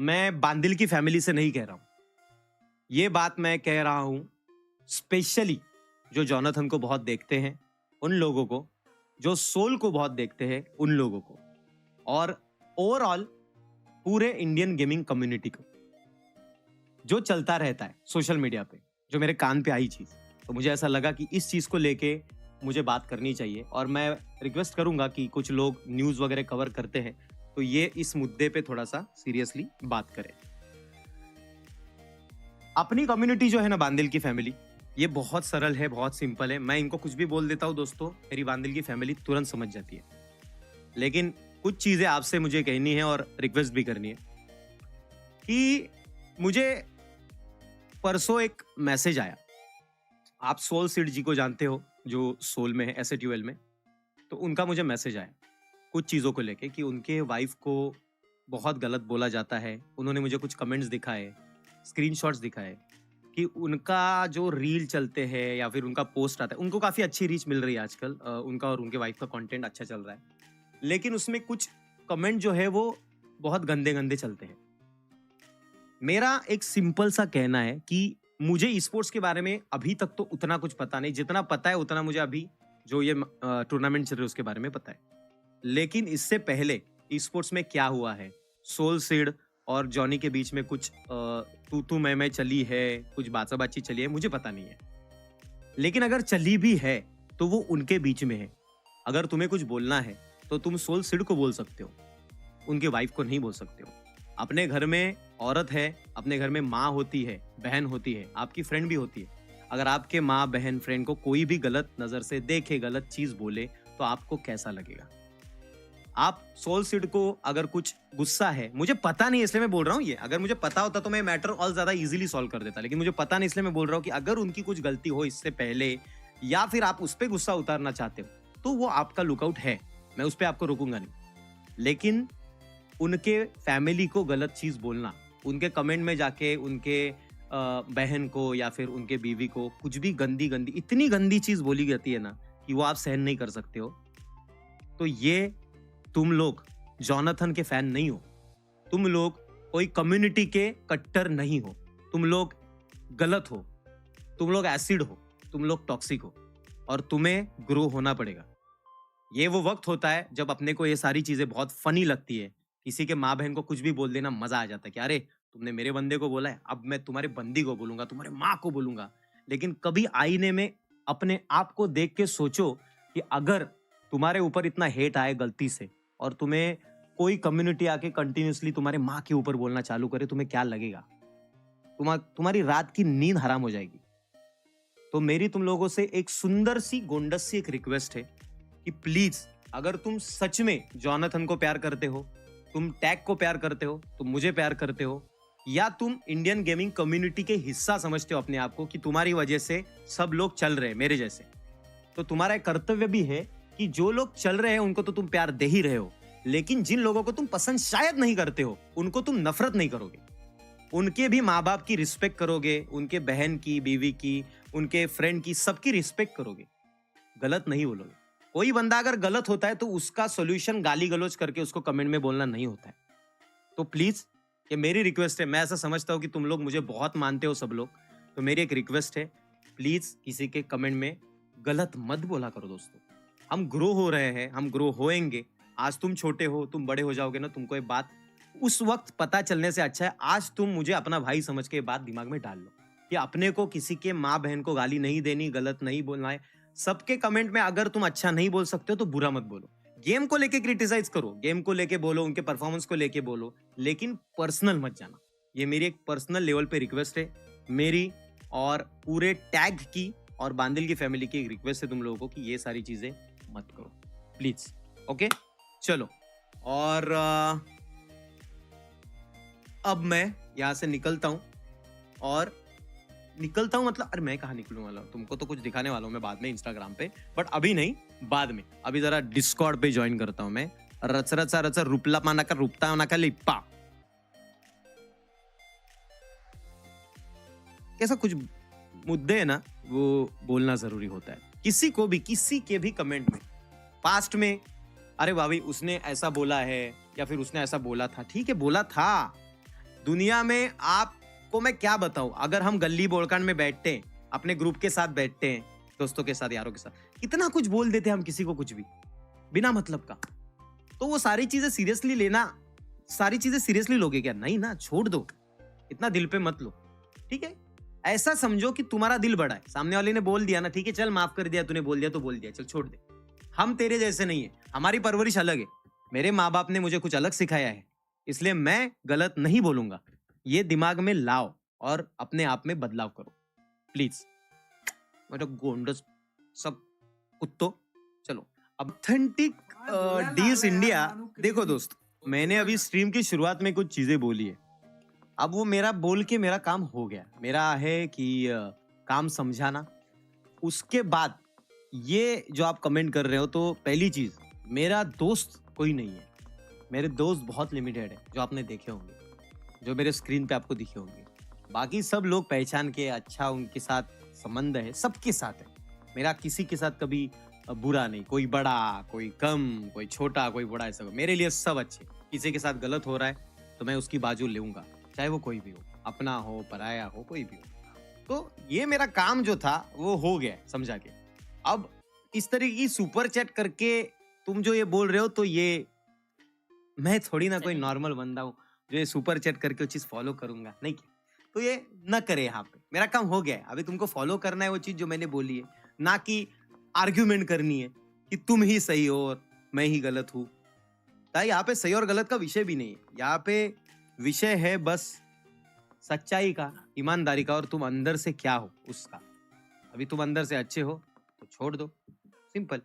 मैं बांदिल की फैमिली से नहीं कह रहा हूँ। ये बात मैं कह रहा हूँ स्पेशली जो जोनाथन को बहुत देखते हैं, उन लोगों को, जो सोल को बहुत देखते हैं, उन लोगों को, और ओवरऑल पूरे इंडियन गेमिंग कम्युनिटी को। जो चलता रहता है सोशल मीडिया पे, जो मेरे कान पे आई चीज, तो मुझे ऐसा लगा कि इस चीज को लेके मुझे बात करनी चाहिए और मैं रिक्वेस्ट करूंगा कि कुछ लोग न्यूज वगैरह कवर करते हैं तो ये इस मुद्दे पे थोड़ा सा सीरियसली बात करें। अपनी कम्युनिटी जो है ना, बांदिल की फैमिली, ये बहुत सरल है, बहुत सिंपल है। मैं इनको कुछ भी बोल देता हूँ दोस्तों, मेरी बांदिल की फैमिली तुरंत समझ जाती है। लेकिन कुछ चीजें आपसे मुझे कहनी है और रिक्वेस्ट भी करनी है कि मुझे परसों एक मैसेज आया। आप सोल सीड जी को जानते हो, जो सोल में है, एसएट्यूएल में। तो उनका मुझे मैसेज आया कुछ चीज़ों को लेके कि उनके वाइफ को बहुत गलत बोला जाता है। उन्होंने मुझे कुछ कमेंट्स दिखाए, स्क्रीनशॉट्स दिखाए कि उनका जो रील चलते हैं या फिर उनका पोस्ट आता है, उनको काफ़ी अच्छी रीच मिल रही है आजकल। उनका और उनके वाइफ का कंटेंट अच्छा चल रहा है, लेकिन उसमें कुछ कमेंट जो है वो बहुत गंदे गंदे चलते हैं। मेरा एक सिंपल सा कहना है कि मुझे स्पोर्ट्स के बारे में अभी तक तो उतना कुछ पता नहीं, जितना पता है उतना मुझे अभी जो ये टूर्नामेंट चल रही है उसके बारे में पता है। लेकिन इससे पहले स्पोर्ट्स में क्या हुआ है, सोल सीड और जॉनी के बीच में कुछ तू मैं चली है, कुछ बातचीत चली है, मुझे पता नहीं है। लेकिन अगर चली भी है तो वो उनके बीच में है। अगर तुम्हें कुछ बोलना है तो तुम सोल सीड को बोल सकते हो, उनके वाइफ को नहीं बोल सकते हो। अपने घर में औरत है, अपने घर में माँ होती है, बहन होती है, आपकी फ्रेंड भी होती है। अगर आपके माँ बहन फ्रेंड को कोई भी गलत नजर से देखे, गलत चीज बोले, तो आपको कैसा लगेगा? आप सोल सीड को अगर कुछ गुस्सा है, मुझे पता नहीं इसलिए मैं बोल रहा हूँ ये, अगर मुझे पता होता तो मैं मैटर और ज्यादा इजीली सॉल्व कर देता, लेकिन मुझे पता नहीं इसलिए मैं बोल रहा हूँ कि अगर उनकी कुछ गलती हो इससे पहले या फिर आप उस पर गुस्सा उतारना चाहते हो तो वो आपका लुकआउट है, मैं उस पर आपको रोकूंगा नहीं। लेकिन उनके फैमिली को गलत चीज बोलना, उनके कमेंट में जाके उनके बहन को या फिर उनके बीवी को कुछ भी गंदी गंदी, इतनी गंदी चीज बोली जाती है ना कि वो आप सहन नहीं कर सकते हो, तो ये तुम लोग जोनाथन के फैन नहीं हो, तुम लोग कोई कम्युनिटी के कट्टर नहीं हो, तुम लोग गलत हो, तुम लोग एसिड हो, तुम लोग टॉक्सिक हो, और तुम्हें ग्रो होना पड़ेगा। ये वो वक्त होता है जब अपने को ये सारी चीजें बहुत फनी लगती है। किसी के माँ बहन को कुछ भी बोल देना मजा आ जाता है कि अरे तुमने मेरे बंदे को बोला है, अब मैं तुम्हारे बंदी को बोलूंगा, तुम्हारे माँ को बोलूंगा। लेकिन कभी आईने में अपने आप को देख के सोचो कि अगर तुम्हारे ऊपर इतना हेट आए गलती से और तुम्हें कोई कम्युनिटी आके कंटिन्यूसली तुम्हारे माँ के ऊपर बोलना चालू करे, तुम्हें क्या लगेगा? तुम्हारी रात की नींद हराम हो जाएगी। तो मेरी तुम लोगों से एक सुंदर सी गोंडस सी एक रिक्वेस्ट है कि प्लीज, अगर तुम सच में जोनाथन को प्यार करते हो, तुम टैग को प्यार करते हो, तुम मुझे प्यार करते हो, या तुम इंडियन गेमिंग कम्युनिटी के हिस्सा समझते हो अपने आप को कि तुम्हारी वजह से सब लोग चल रहे हैं मेरे जैसे, तो तुम्हारा एक कर्तव्य भी है कि जो लोग चल रहे हैं उनको तो तुम प्यार दे ही रहे हो, लेकिन जिन लोगों को तुम पसंद शायद नहीं करते हो उनको तुम नफरत नहीं करोगे। उनके भी माँ बाप की रिस्पेक्ट करोगे, उनके बहन की, बीवी की, उनके फ्रेंड की, सबकी रिस्पेक्ट करोगे, गलत नहीं बोलोगे। कोई बंदा अगर गलत होता है तो उसका सोल्यूशन गाली गलौज करके उसको कमेंट में बोलना नहीं होता है। तो प्लीज, ये मेरी रिक्वेस्ट है। मैं ऐसा समझता हूँ कि तुम लोग मुझे बहुत मानते हो सब लोग, तो मेरी एक रिक्वेस्ट है, प्लीज किसी के कमेंट में गलत मत बोला करो दोस्तों। हम ग्रो हो रहे हैं, हम ग्रो होएंगे। आज तुम छोटे हो, तुम बड़े हो जाओगे ना, तुमको ये बात उस वक्त पता चलने से अच्छा है आज तुम मुझे अपना भाई समझ के बात दिमाग में डाल लो कि अपने को किसी के माँ बहन को गाली नहीं देनी, गलत नहीं बोलना है। सबके कमेंट में अगर तुम अच्छा नहीं बोल सकते हो तो बुरा मत बोलो। गेम को लेके क्रिटिसाइज करो, गेम को लेके बोलो, उनके परफॉर्मेंस को लेके बोलो, लेकिन पर्सनल मत जाना। ये मेरी एक पर्सनल लेवल पे रिक्वेस्ट है, मेरी और पूरे टैग की और बांदिल की फैमिली की एक रिक्वेस्ट है तुम लोगों को कि ये सारी चीजें मत करो प्लीज। ओके, चलो। और अब मैं यहाँ से निकलता हूँ, और निकलता हूँ मतलब, अरे मैं कहाँ निकलूं वाला हूँ, तुमको तो कुछ दिखाने वाला हूँ मैं बाद में इंस्टाग्राम पे, बट अभी नहीं, बाद में। अभी जरा डिस्कॉर्ड पे ज्वाइन करता हूँ मैं। रचा रचा रुपला पाना का रुपता ना का लिप्पा, कैसा कुछ मुद्दे है ना, वो बोलना जरूरी होता है। किसी को भी, किसी के भी कमेंट में पास्ट में, अरे भाभी उसने ऐसा बोला है या फिर उसने ऐसा बोला था, ठीक है बोला था, दुनिया में आपको मैं क्या बताऊं, अगर हम गली बोड़कांड में बैठते हैं, अपने ग्रुप के साथ बैठते हैं, दोस्तों के साथ, यारों के साथ, कितना कुछ बोल देते हैं हम किसी को, कुछ भी बिना मतलब का। तो वो सारी चीजें सीरियसली लेना, सारी चीजें सीरियसली लोगे क्या? नहीं ना, छोड़ दो, इतना दिल पे मत लो, ठीक है? ऐसा समझो कि तुम्हारा दिल बड़ा है, सामने वाले ने बोल दिया ना, ठीक है चल माफ कर दिया, तूने बोल दिया तो बोल दिया, चल छोड़ दे। हम तेरे जैसे नहीं है, हमारी परवरिश अलग है, मेरे माँ बाप ने मुझे कुछ अलग सिखाया है, इसलिए मैं गलत नहीं बोलूंगा। ये दिमाग में लाओ और अपने आप में बदलाव करो प्लीज। मेरा गोंडस सब कुत्तो। चलो, ऑथेंटिक डील्स इंडिया। देखो दोस्त, मैंने अभी स्ट्रीम की शुरुआत में कुछ चीजें बोली है, अब वो मेरा बोल के मेरा काम हो गया। मेरा है कि काम समझाना। उसके बाद ये जो आप कमेंट कर रहे हो, तो पहली चीज, मेरा दोस्त कोई नहीं है, मेरे दोस्त बहुत लिमिटेड है, जो आपने देखे होंगे, जो मेरे स्क्रीन पे आपको दिखे होंगे। बाकी सब लोग पहचान के, अच्छा उनके साथ संबंध है, सबके साथ है, मेरा किसी के साथ कभी बुरा नहीं, कोई बड़ा कोई कम, कोई छोटा कोई बड़ा, ऐसा मेरे लिए सब अच्छे। किसी के साथ गलत हो रहा है तो मैं उसकी बाजू लूंगा, चाहे वो कोई भी हो, अपना हो पराया हो, कोई भी हो। तो ये मेरा काम जो था वो हो गया, समझा के। अब इस तरीके की सुपर चैट करके तुम जो ये बोल रहे हो, तो ये मैं थोड़ी ना कोई नॉर्मल बंदा हूँ जो ये सुपर चैट करके वो चीज फॉलो करूंगा, नहीं। तो ये न करे, यहाँ पे मेरा काम हो गया है। अभी तुमको फॉलो करना है वो चीज जो मैंने बोली है, ना कि आर्ग्यूमेंट करनी है कि तुम ही सही हो और मैं ही गलत हूँ। ताकि यहाँ पे सही और गलत का विषय भी नहीं है, यहाँ पे विषय है बस सच्चाई का, ईमानदारी का, और तुम अंदर से क्या हो उसका। अभी तुम अंदर से अच्छे हो तो छोड़ दो, सिंपल।